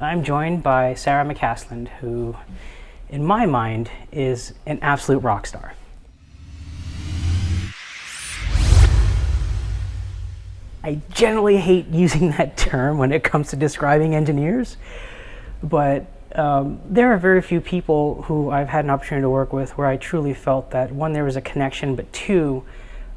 I'm joined by Sarah McCasland, who, in my mind, is an absolute rock star. I generally hate using that term when it comes to describing engineers, but there are very few people who I've had an opportunity to work with where I truly felt that, one, there was a connection, but two,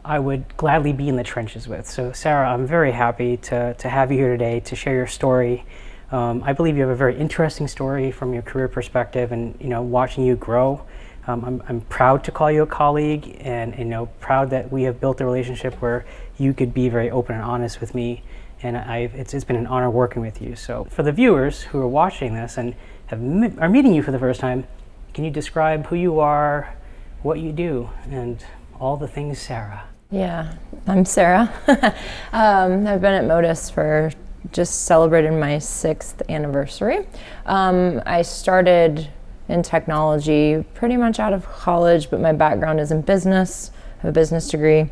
I would gladly be in the trenches with. So Sarah, I'm very happy to have you here today to share your story. I believe you have a very interesting story from your career perspective, and watching you grow. I'm proud to call you a colleague, and proud that we have built a relationship where you could be very open and honest with me, and it's been an honor working with you. So for the viewers who are watching this and are meeting you for the first time, can you describe who you are, what you do, and all the things Sarah? Yeah, I'm Sarah. I've been at Modus for just celebrated my 6th anniversary. I started in technology pretty much out of college, but my background is in business. I have a business degree.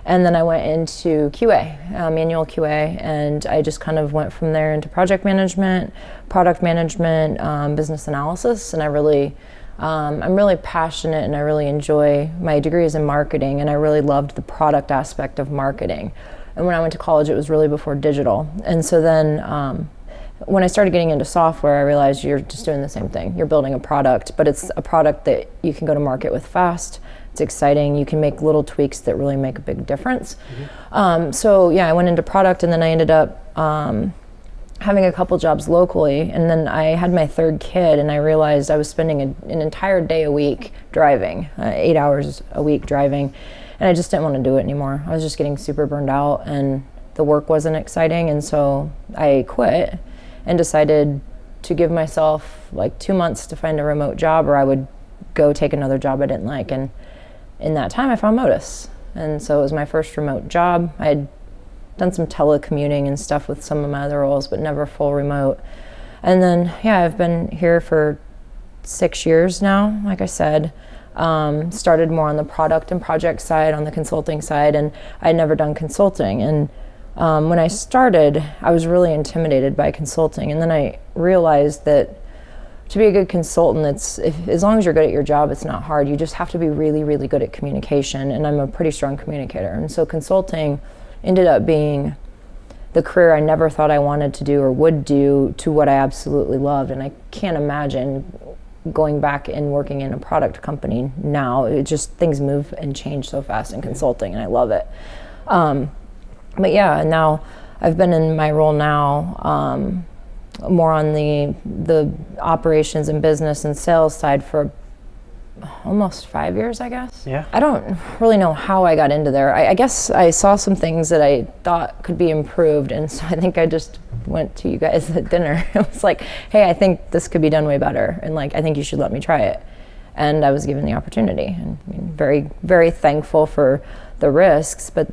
And then I went into QA, manual QA, and I just kind of went from there into project management, product management, business analysis, and I'm really passionate, and I really enjoy my degrees in marketing, and I really loved the product aspect of marketing. And when I went to college, it was really before digital. And so then when I started getting into software, I realized you're just doing the same thing. You're building a product, but it's a product that you can go to market with fast. It's exciting. You can make little tweaks that really make a big difference. Mm-hmm. So yeah, I went into product, and then I ended up having a couple jobs locally. And then I had my 3rd kid, and I realized I was spending an entire day a week driving, 8 hours a week driving. And I just didn't want to do it anymore. I was just getting super burned out, and the work wasn't exciting. And so I quit and decided to give myself like 2 months to find a remote job, or I would go take another job I didn't like. And in that time I found Modus. And so it was my first remote job. I had done some telecommuting and stuff with some of my other roles, but never full remote. And then, yeah, I've been here for 6 years now, like I said. Started more on the product and project side, on the consulting side, and I'd never done consulting. And when I started, I was really intimidated by consulting, and then I realized that to be a good consultant, as long as you're good at your job, it's not hard. You just have to be really, really good at communication, and I'm a pretty strong communicator. And so consulting ended up being the career I never thought I wanted to do or would do, to what I absolutely loved. And I can't imagine going back and working in a product company now. It just, things move and change so fast in consulting, and I love it. But yeah, now I've been in my role now more on the operations and business and sales side for almost 5 years, I guess. Yeah. I don't really know how I got into there. I guess I saw some things that I thought could be improved, and so I think I just went to you guys at dinner. It was like, hey, I think this could be done way better, and I think you should let me try it. And I was given the opportunity, and very, very thankful for the risks. But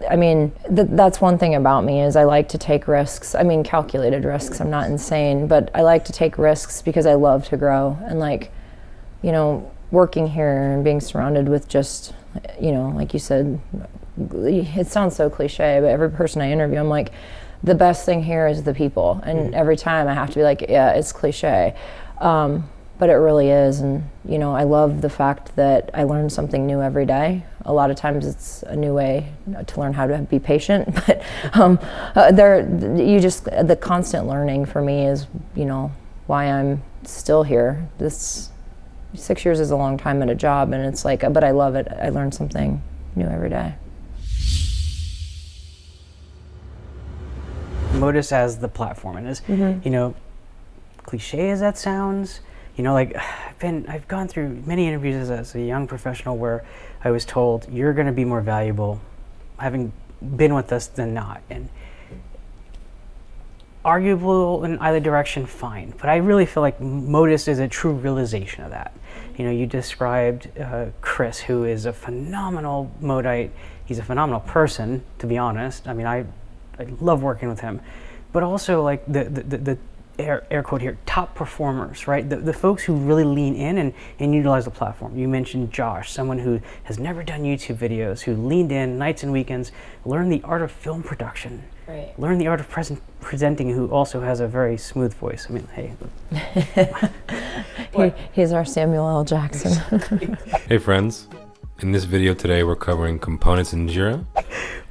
that's one thing about me, is I like to take risks. Calculated risks. I'm not insane, but I like to take risks because I love to grow. And working here and being surrounded with just, like you said, it sounds so cliche, but every person I interview, I'm like, the best thing here is the people. And every time I have to be like, yeah, it's cliche. But it really is. And, I love the fact that I learn something new every day. A lot of times it's a new way to learn how to be patient, but the constant learning for me is, why I'm still here. This 6 years is a long time at a job, and it's like, but I love it. I learn something new every day. Modus as the platform, and as cliche as that sounds, I've gone through many interviews as a young professional where I was told, you're going to be more valuable having been with us than not. And arguable in either direction, fine. But I really feel like Modus is a true realization of that. You described Chris, who is a phenomenal Modite. He's a phenomenal person, to be honest. I love working with him. But also, like, the air quote here, top performers, right? The folks who really lean in and utilize the platform. You mentioned Josh, someone who has never done YouTube videos, who leaned in nights and weekends, learned the art of film production, Right. Learn the art of presenting, who also has a very smooth voice. I mean, hey. He's our Samuel L. Jackson. Hey friends, in this video today we're covering components in Jira.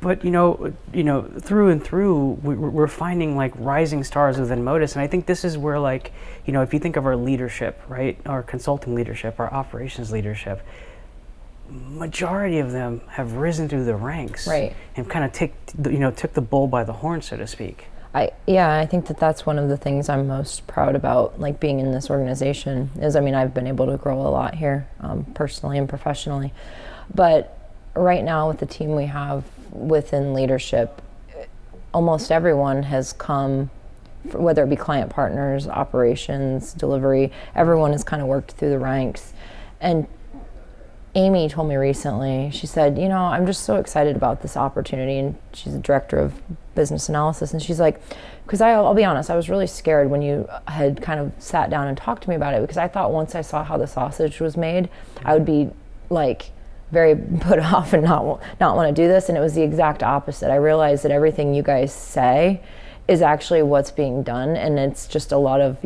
But through and through, we're finding like rising stars within Modus, and I think this is where, like, if you think of our leadership, right, our consulting leadership, our operations leadership, majority of them have risen through the ranks, right, and kind of took the bull by the horn, so to speak. I think that's one of the things I'm most proud about, like being in this organization, is, I've been able to grow a lot here, personally and professionally. But right now with the team we have within leadership, almost everyone has come, whether it be client partners, operations, delivery, everyone has kind of worked through the ranks. And Amy told me recently, she said, I'm just so excited about this opportunity. And she's the director of business analysis. And she's like, because I'll be honest, I was really scared when you had kind of sat down and talked to me about it, because I thought once I saw how the sausage was made, I would be like very put off and not want to do this. And it was the exact opposite. I realized that everything you guys say is actually what's being done. And it's just a lot of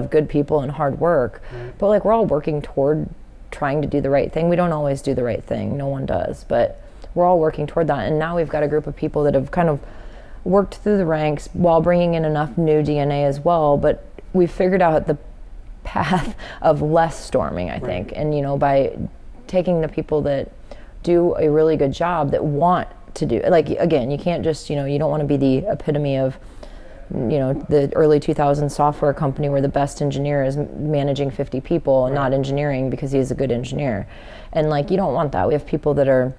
good people and hard work. Right. But like, we're all working toward trying to do the right thing. We don't always do the right thing. No one does, but we're all working toward that. And now we've got a group of people that have kind of worked through the ranks while bringing in enough new DNA as well. But we've figured out the path of less storming, I think. Right. And, by taking the people that do a really good job, that want to do, like, again, you can't just, you don't want to be the epitome of, the early 2000s software company where the best engineer is managing 50 people and not engineering because he's a good engineer. And like, you don't want that. We have people that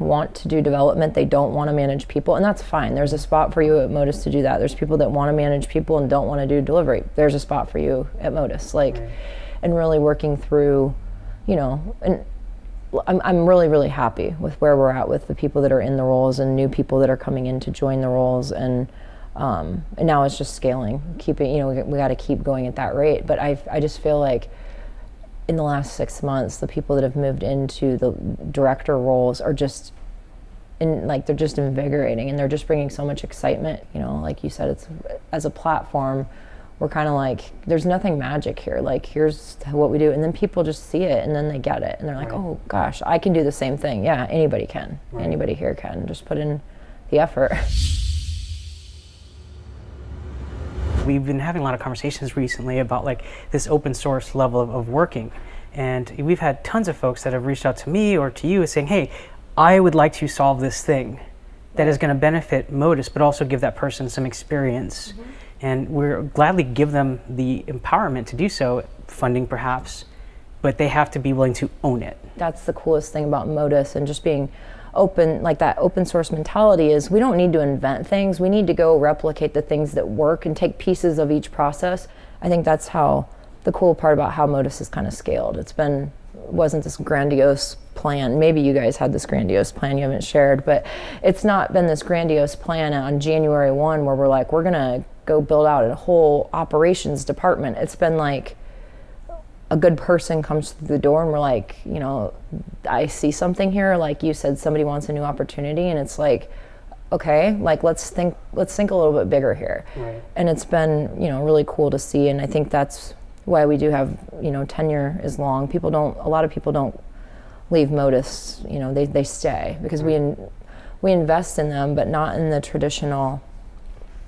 want to do development. They don't want to manage people, and that's fine. There's a spot for you at Modus to do that. There's people that want to manage people and don't want to do delivery. There's a spot for you at Modus. And really working through, and I'm really, really happy with where we're at with the people that are in the roles and new people that are coming in to join the roles. And now it's just scaling, we got to keep going at that rate. But I just feel like in the last 6 months, the people that have moved into the director roles are just they're just invigorating, and they're just bringing so much excitement. Like you said, it's, as a platform, we're kind of like, there's nothing magic here. Like, here's what we do. And then people just see it, and then they get it. And they're like, oh gosh, I can do the same thing. Yeah, anybody can. Right. Anybody here can. Just put in the effort. We've been having a lot of conversations recently about like this open source level of working. And we've had tons of folks that have reached out to me or to you saying, hey, I would like to solve this thing that is going to benefit Modus, but also give that person some experience. Mm-hmm. And we're gladly give them the empowerment to do so, funding perhaps, but they have to be willing to own it. That's the coolest thing about Modus, and just being open, like that open source mentality, is we don't need to invent things. We need to go replicate the things that work and take pieces of each process. I think that's how the cool part about how Modus is kind of scaled. Wasn't this grandiose plan. Maybe you guys had this grandiose plan you haven't shared, but it's not been this grandiose plan on January 1 where we're like, we're gonna go build out a whole operations department. It's been like a good person comes through the door and we're like, I see something here. Like you said, somebody wants a new opportunity, and it's like, okay, like let's think a little bit bigger here. Right. And it's been, really cool to see. And I think that's why we do have, tenure is long. A lot of people don't leave Modus, they stay because we invest in them, but not in the traditional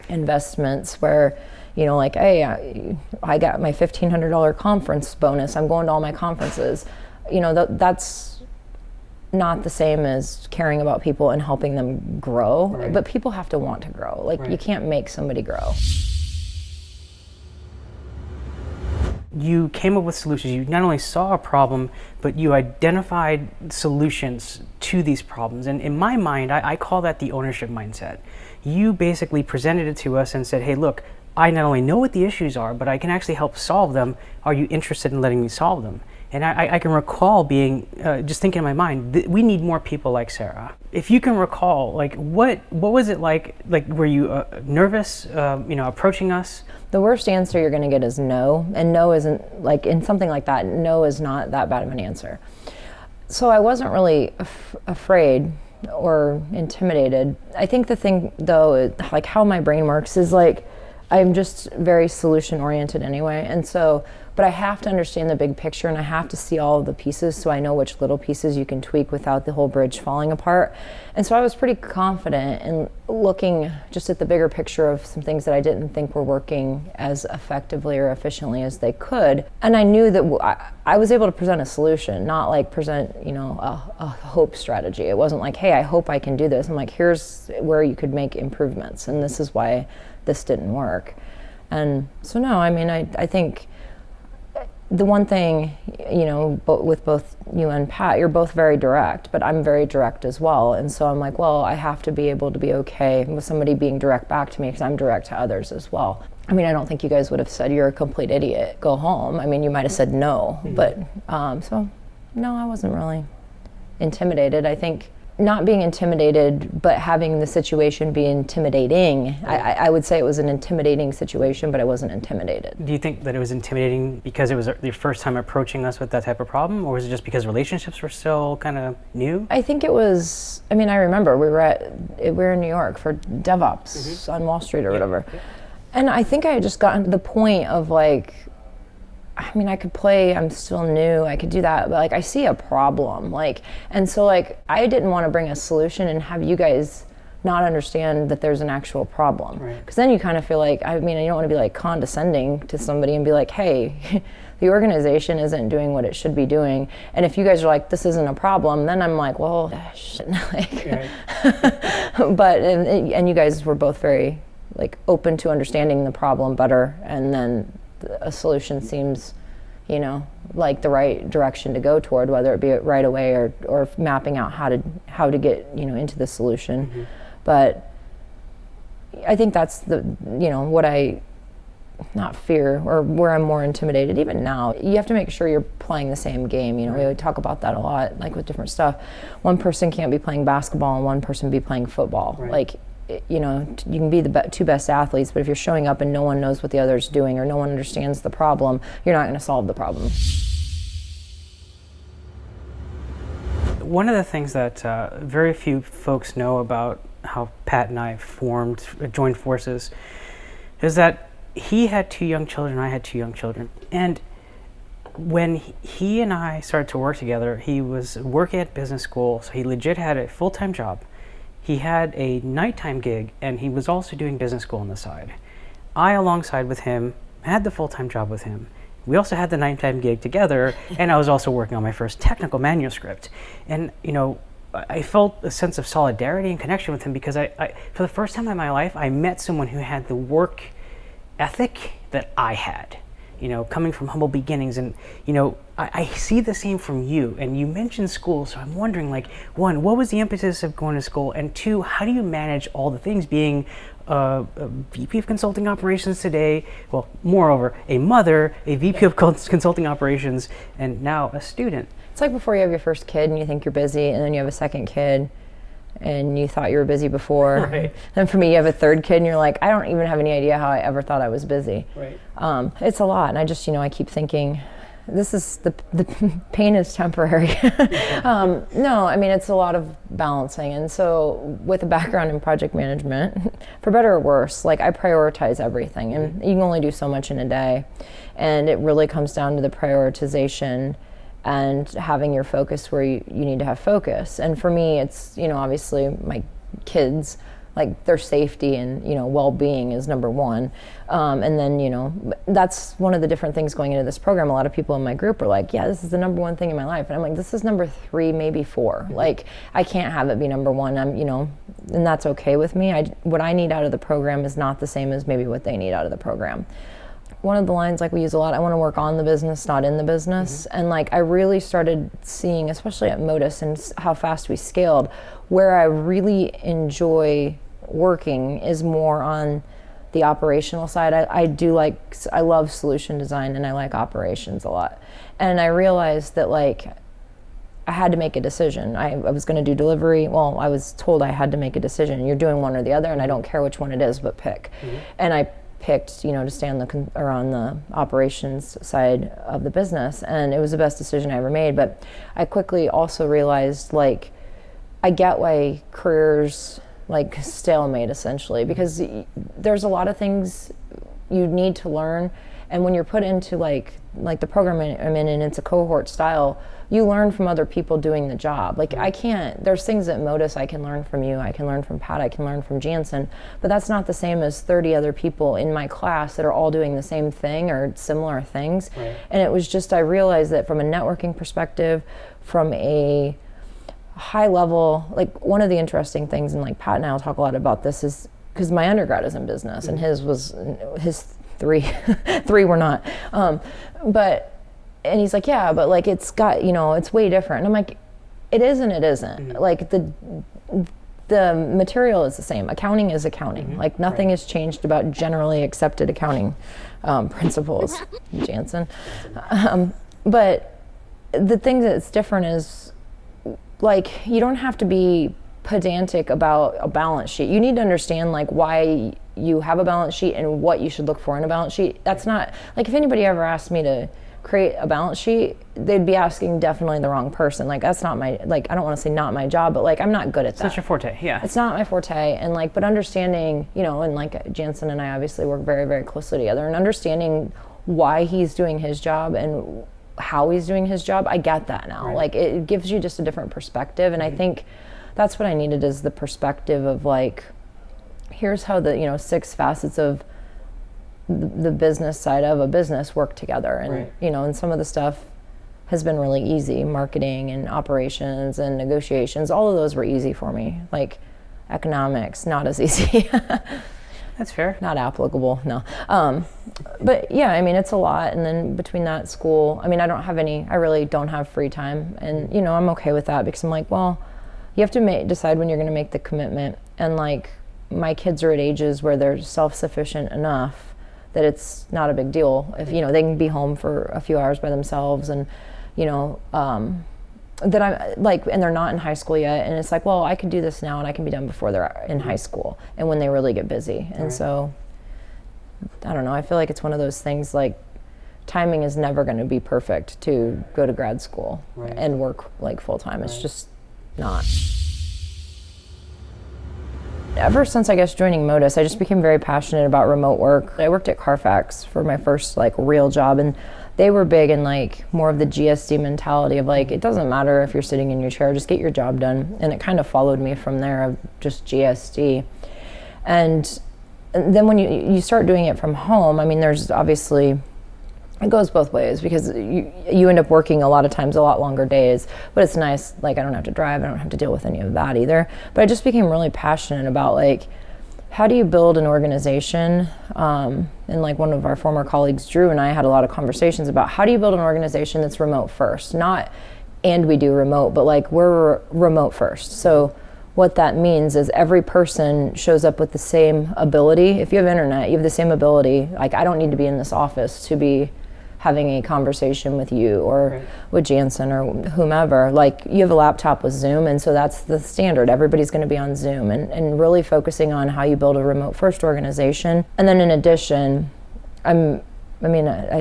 investments where, like, hey, I got my $1,500 conference bonus, I'm going to all my conferences. That's not the same as caring about people and helping them grow. Right. But people have to want to grow. Like, right. You can't make somebody grow. You came up with solutions. You not only saw a problem, but you identified solutions to these problems. And in my mind, I call that the ownership mindset. You basically presented it to us and said, hey, look, I not only know what the issues are, but I can actually help solve them. Are you interested in letting me solve them? And I can recall being, just thinking in my mind, we need more people like Sarah. If you can recall, like, what was it like? Like, were you nervous, approaching us? The worst answer you're gonna get is no. And no isn't, like, in something like that, no is not that bad of an answer. So I wasn't really afraid, or intimidated. I think the thing though, like how my brain works is like, I'm just very solution oriented anyway. And so, but I have to understand the big picture and I have to see all of the pieces so I know which little pieces you can tweak without the whole bridge falling apart. And so I was pretty confident in looking just at the bigger picture of some things that I didn't think were working as effectively or efficiently as they could. And I knew that I was able to present a solution, not like present, a hope strategy. It wasn't like, hey, I hope I can do this. I'm like, here's where you could make improvements. And this is why this didn't work. And so no, I mean, I think the one thing, with both you and Pat, you're both very direct, but I'm very direct as well. And so I'm like, well, I have to be able to be okay with somebody being direct back to me because I'm direct to others as well. I mean, I don't think you guys would have said you're a complete idiot, go home. I mean, you might have said no, but so no, I wasn't really intimidated. I think not being intimidated, but having the situation be intimidating. I would say it was an intimidating situation, but I wasn't intimidated. Do you think that it was intimidating because it was your first time approaching us with that type of problem, or was it just because relationships were still kind of new? I think it was, I remember we were in New York for DevOps on Wall Street or whatever. Yeah. And I think I had just gotten to the point of like, I could play, I'm still new, I could do that, but like I see a problem, and so like I didn't want to bring a solution and have you guys not understand that there's an actual problem. Because then you kind of feel like, you don't want to be like condescending to somebody and be like, hey, the organization isn't doing what it should be doing. And if you guys are like, this isn't a problem, then I'm like, well, shit. But, and you guys were both very like open to understanding the problem better, and then a solution seems, like the right direction to go toward, whether it be right away or mapping out how to get, into the solution. But I think that's the, what I not fear or where I'm more intimidated even now. You have to make sure you're playing the same game. We talk about that a lot, like with different stuff. One person can't be playing basketball and one person be playing football. You can be the two best athletes, but if you're showing up and no one knows what the other's doing or no one understands the problem, you're not going to solve the problem. One of the things that very few folks know about how Pat and I joined forces, is that he had 2 young children, I had 2 young children. And when he and I started to work together, he was working at business school, so he legit had a full-time job. He had a nighttime gig, and he was also doing business school on the side. I, alongside with him, had the full-time job with him. We also had the nighttime gig together, and I was also working on my first technical manuscript. And, I felt a sense of solidarity and connection with him because I for the first time in my life, I met someone who had the work ethic that I had. Coming from humble beginnings, and I see the same from you. And you mentioned school, so I'm wondering, like, 1, what was the impetus of going to school, and 2, how do you manage all the things, being a VP of Consulting Operations today, well, moreover, a mother, a VP of Consulting Operations, and now a student? It's like before you have your first kid and you think you're busy, and then you have a second kid and you thought you were busy before. Right. Then for me, you have a third kid and you're like, I don't even have any idea how I ever thought I was busy. Right. It's a lot, and I just, I keep thinking, this is the pain is temporary. No, it's a lot of balancing. And so with a background in project management, for better or worse, like I prioritize everything, and you can only do so much in a day. And it really comes down to the prioritization and having your focus where you need to have focus. And for me, it's, obviously my kids, like their safety and, well-being is number one. And then, that's one of the different things going into this program. A lot of people in my group are like, yeah, this is the number one thing in my life. And I'm like, this is number 3, maybe 4. Like, I can't have it be number 1. And that's okay with me. What I need out of the program is not the same as maybe what they need out of the program. One of the lines like we use a lot, I want to work on the business, not in the business. And like I really started seeing, especially at Modus and how fast we scaled, where I really enjoy working is more on the operational side. I love solution design and I like operations a lot. And I realized that like I had to make a decision. I was going to do delivery. Well, I was told I had to make a decision. You're doing one or the other, and I don't care which one it is, but pick. And I picked, to stay on the operations side of the business, and it was the best decision I ever made. But I quickly also realized, like, I get why careers like stalemate essentially, because there's a lot of things you need to learn, and when you're put into like the program I'm in and it's a cohort style, you learn from other people doing the job. Like there's things at Modus I can learn from you, I can learn from Pat, I can learn from Jansen, but that's not the same as 30 other people in my class that are all doing the same thing or similar things. Right. And it was just, I realized that from a networking perspective, from a high level, like one of the interesting things, and like Pat and I will talk a lot about this, is because my undergrad is in business and his three were not, and he's like, yeah, but like it's got, it's way different. And I'm like, it is and it isn't. Like the material is the same. Accounting is accounting. Like nothing has changed about generally accepted accounting principles, Jansen. But the thing that's different is, like, you don't have to be pedantic about a balance sheet. You need to understand like why you have a balance sheet and what you should look for in a balance sheet. That's not, like, if anybody ever asked me to create a balance sheet, they'd be asking definitely the wrong person. Like, that's not my, like, I don't want to say not my job, but like, I'm not good at that. It's not your forte, yeah. It's not my forte. And like, but understanding, and like Jansen and I obviously work very, very closely together, and understanding why he's doing his job and how he's doing his job, I get that now. Right. Like, it gives you just a different perspective. And I think that's what I needed, is the perspective of like, here's how the, 6 facets of the business side of a business work together. And, right. And some of the stuff has been really easy. Marketing and operations and negotiations, all of those were easy for me. Like economics, not as easy. That's fair. Not applicable, no. But yeah, I mean, it's a lot. And then between that, school, I mean, I really don't have free time. And, I'm okay with that, because I'm like, well, you have to decide when you're going to make the commitment. And like, my kids are at ages where they're self-sufficient enough that it's not a big deal if, they can be home for a few hours by themselves, and, that I'm like, and they're not in high school yet. And it's like, well, I could do this now and I can be done before they're in high school and when they really get busy. And so, I don't know, I feel like it's one of those things, like, timing is never going to be perfect to go to grad school and work like full time. It's just not. Ever since, I guess, joining Modus, I just became very passionate about remote work. I worked at Carfax for my first like real job, and they were big in like more of the GSD mentality of like, it doesn't matter if you're sitting in your chair, just get your job done. And it kind of followed me from there, of just GSD. And then when you start doing it from home, I mean, there's obviously, it goes both ways, because you end up working a lot of times a lot longer days, but it's nice, like, I don't have to drive, I don't have to deal with any of that either. But I just became really passionate about like, how do you build an organization? And like one of our former colleagues, Drew, and I had a lot of conversations about, how do you build an organization that's remote first? Not, and we do remote, but like, we're remote first. So what that means is every person shows up with the same ability. If you have internet, you have the same ability. Like, I don't need to be in this office to be having a conversation with you or with Jansen or whomever. Like, you have a laptop with Zoom, and so that's the standard. Everybody's going to be on Zoom, and really focusing on how you build a remote first organization. And then in addition, I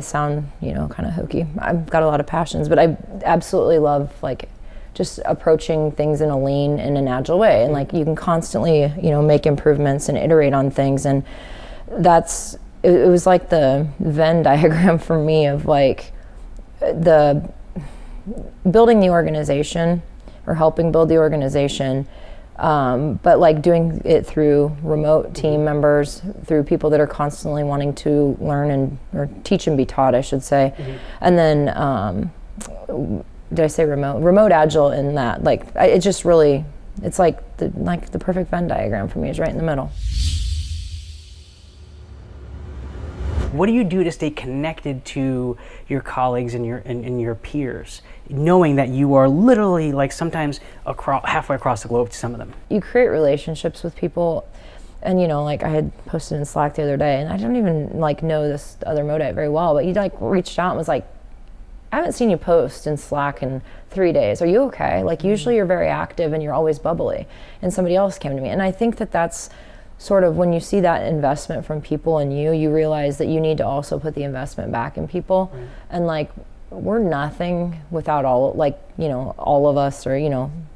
sound, kind of hokey. I've got a lot of passions, but I absolutely love like just approaching things in a lean and an agile way. And like, you can constantly, make improvements and iterate on things. And it was like the Venn diagram for me of like the building the organization or helping build the organization, but like doing it through remote team members, through people that are constantly wanting to learn or teach and be taught, I should say. And then, did I say remote? Remote agile in that, like, it just really, it's like the perfect Venn diagram for me is right in the middle. What do you do to stay connected to your colleagues and your peers, knowing that you are literally like sometimes halfway across the globe to some of them? You create relationships with people, and like I had posted in Slack the other day, and I don't even like know this other Modite very well, but he like reached out and was like, I haven't seen you post in Slack in 3 days. Are you okay? Like, usually you're very active and you're always bubbly. And somebody else came to me, and I think that's sort of when you see that investment from people in you realize that you need to also put the investment back in people. And like, we're nothing without all of us, or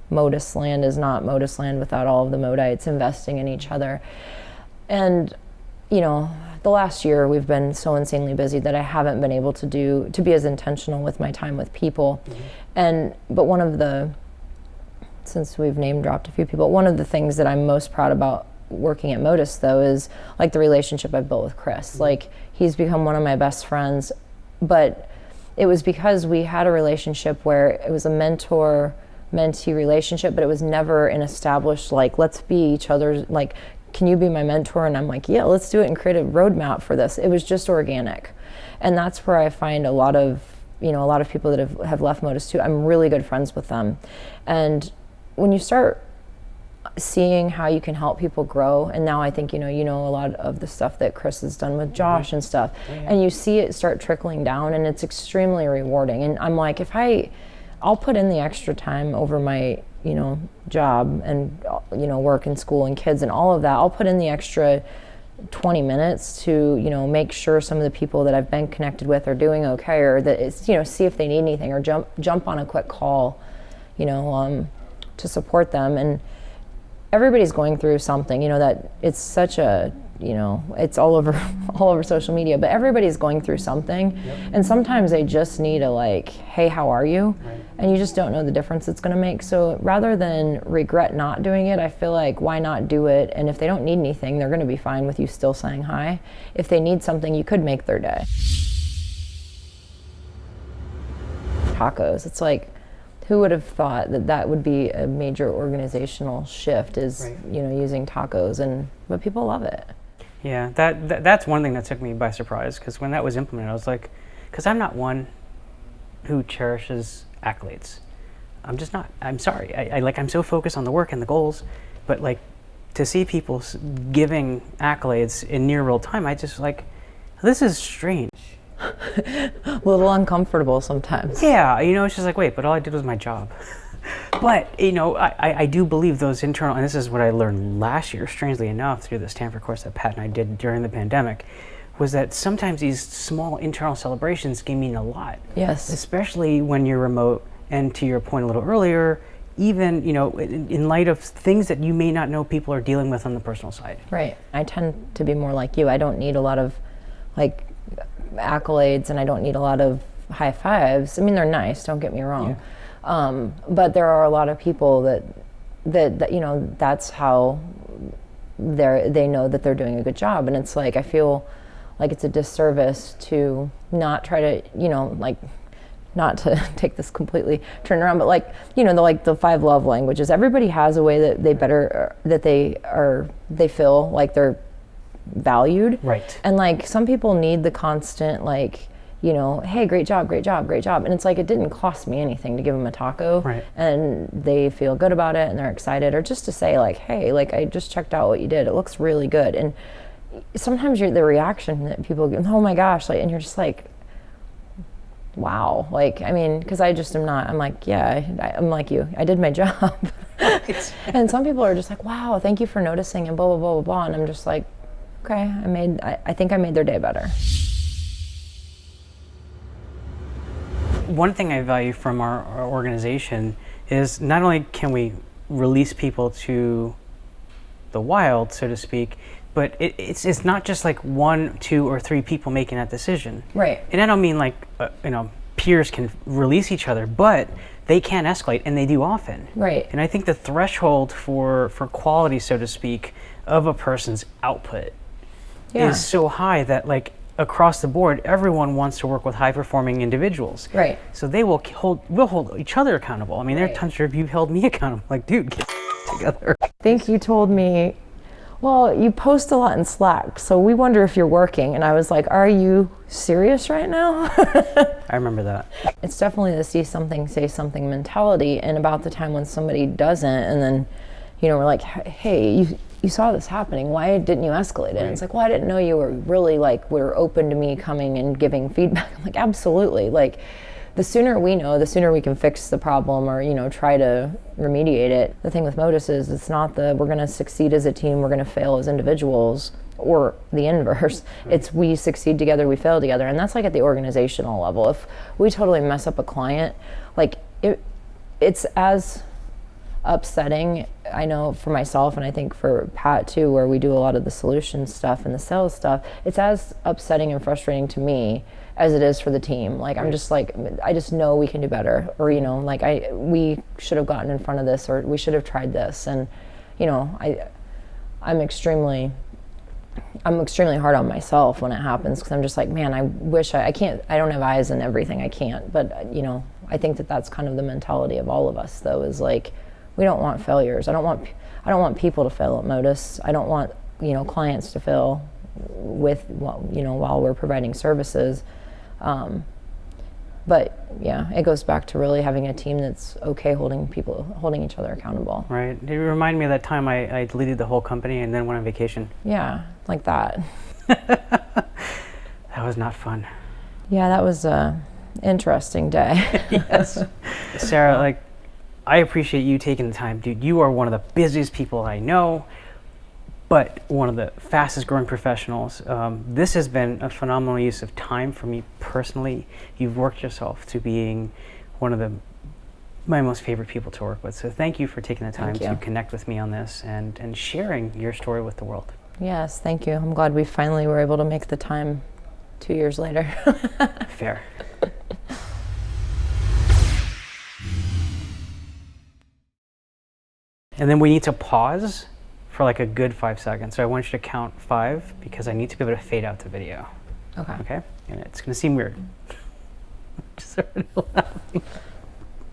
Modus Land is not Modus Land without all of the Modites investing in each other. And, you know, the last year we've been so insanely busy that I haven't been able to be as intentional with my time with people. But since we've name dropped a few people, one of the things that I'm most proud about working at Modus though is like the relationship I've built with Chris. Like, he's become one of my best friends, but it was because we had a relationship where it was a mentor-mentee relationship, but it was never an established, like, let's be each other's, like, can you be my mentor? And I'm like, yeah, let's do it and create a roadmap for this. It was just organic. And that's where I find a lot of people that have left Modus too. I'm really good friends with them. And when you start seeing how you can help people grow, and now I think you know a lot of the stuff that Chris has done with Josh and stuff, and you see it start trickling down, and it's extremely rewarding. And I'm like, I'll put in the extra time over my job and work and school and kids and all of that. I'll put in the extra 20 minutes to make sure some of the people that I've been connected with are doing okay, or that it's see if they need anything, or jump on a quick call to support them. And everybody's going through something, that it's such a, it's all over social media, but everybody's going through something. And sometimes they just need a like, hey, how are you? Right. And you just don't know the difference it's going to make. So rather than regret not doing it, I feel like, why not do it? And if they don't need anything, they're going to be fine with you still saying hi. If they need something, you could make their day. Tacos, it's like, who would have thought that would be a major organizational shift, is using tacos, but people love it. Yeah, that's one thing that took me by surprise, because when that was implemented, I was like, because I'm not one who cherishes accolades. I'm just not. I'm sorry. I'm so focused on the work and the goals, but like, to see people giving accolades in near real time, I just like, this is strange. A little uncomfortable sometimes. Yeah, it's just like, wait, but all I did was my job. But, I do believe those internal, and this is what I learned last year, strangely enough, through the Stanford course that Pat and I did during the pandemic, was that sometimes these small internal celebrations can mean a lot. Yes. Especially when you're remote, and to your point a little earlier, even, in light of things that you may not know people are dealing with on the personal side. Right. I tend to be more like you. I don't need a lot of, like, accolades, and I don't need a lot of high fives. I mean, they're nice, don't get me wrong. Yeah. But there are a lot of people that that's how they know that they're doing a good job. And it's like, I feel like it's a disservice to not try to, not to take this completely turn around, but the 5 love languages. Everybody has a way that they feel like they're valued. Right. And like, some people need the constant, like, hey, great job, great job, great job. And it's like, it didn't cost me anything to give them a taco. Right. And they feel good about it, and they're excited, or just to say like, hey, like, I just checked out what you did. It looks really good. And sometimes the reaction that people give, oh my gosh, like, and you're just like, wow. Like, I mean, because I just am not, I'm like, yeah, I'm like you. I did my job. And some people are just like, wow, thank you for noticing, and blah, blah, blah, blah, blah. And I'm just like, okay, I think I made their day better. One thing I value from our organization is not only can we release people to the wild, so to speak, but it's not just like 1, 2, or 3 people making that decision. Right. And I don't mean like, peers can release each other, but they can escalate, and they do often. Right. And I think the threshold for quality, so to speak, of a person's output is so high that, like, across the board, everyone wants to work with high-performing individuals. Right. So they will hold each other accountable. I mean, there are times where you've held me accountable. Like, dude, get together. I think you told me, well, you post a lot in Slack, so we wonder if you're working. And I was like, are you serious right now? I remember that. It's definitely the see something, say something mentality. And about the time when somebody doesn't, and then, we're like, hey, you saw this happening. Why didn't you escalate it? Right. And it's like, well, I didn't know you were really were open to me coming and giving feedback. I'm like, absolutely. Like, the sooner we know, the sooner we can fix the problem, or, try to remediate it. The thing with Modus is, it's not we're going to succeed as a team, we're going to fail as individuals, or the inverse. Right. It's we succeed together, we fail together. And that's like at the organizational level. If we totally mess up a client, like, it's as upsetting. I know for myself, and I think for Pat too, where we do a lot of the solution stuff and the sales stuff, it's as upsetting and frustrating to me as it is for the team. Like, I'm just like, I just know we can do better, or, you know, like we should have gotten in front of this, or we should have tried this. And, you know, I'm extremely hard on myself when it happens, because I'm just like, man, I wish I don't have eyes in everything. I can't. But, you know, I think that's kind of the mentality of all of us, though, is like, we don't want failures. I don't want people to fail at Modus. I don't want, you know, clients to fail with, you know, while we're providing services. But yeah, it goes back to really having a team that's okay holding each other accountable. Right. It reminded me of that time I deleted the whole company and then went on vacation. Yeah, like that. That was not fun. Yeah, that was a interesting day. Yes. Sarah, like, I appreciate you taking the time, dude. You are one of the busiest people I know, but one of the fastest growing professionals. This has been a phenomenal use of time for me personally. You've worked yourself to being one of my most favorite people to work with. So thank you for taking the time to connect with me on this and sharing your story with the world. Yes, thank you. I'm glad we finally were able to make the time 2 years later. Fair. And then we need to pause for like a good 5 seconds. So I want you to count 5 because I need to be able to fade out the video. Okay. Okay? And it's going to seem weird. Just already laughing.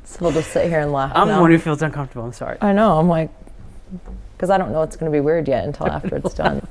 So we'll just sit here and laugh. I'm the one who feels uncomfortable. I'm sorry. I know. I'm like, because I don't know it's going to be weird yet until after it's done.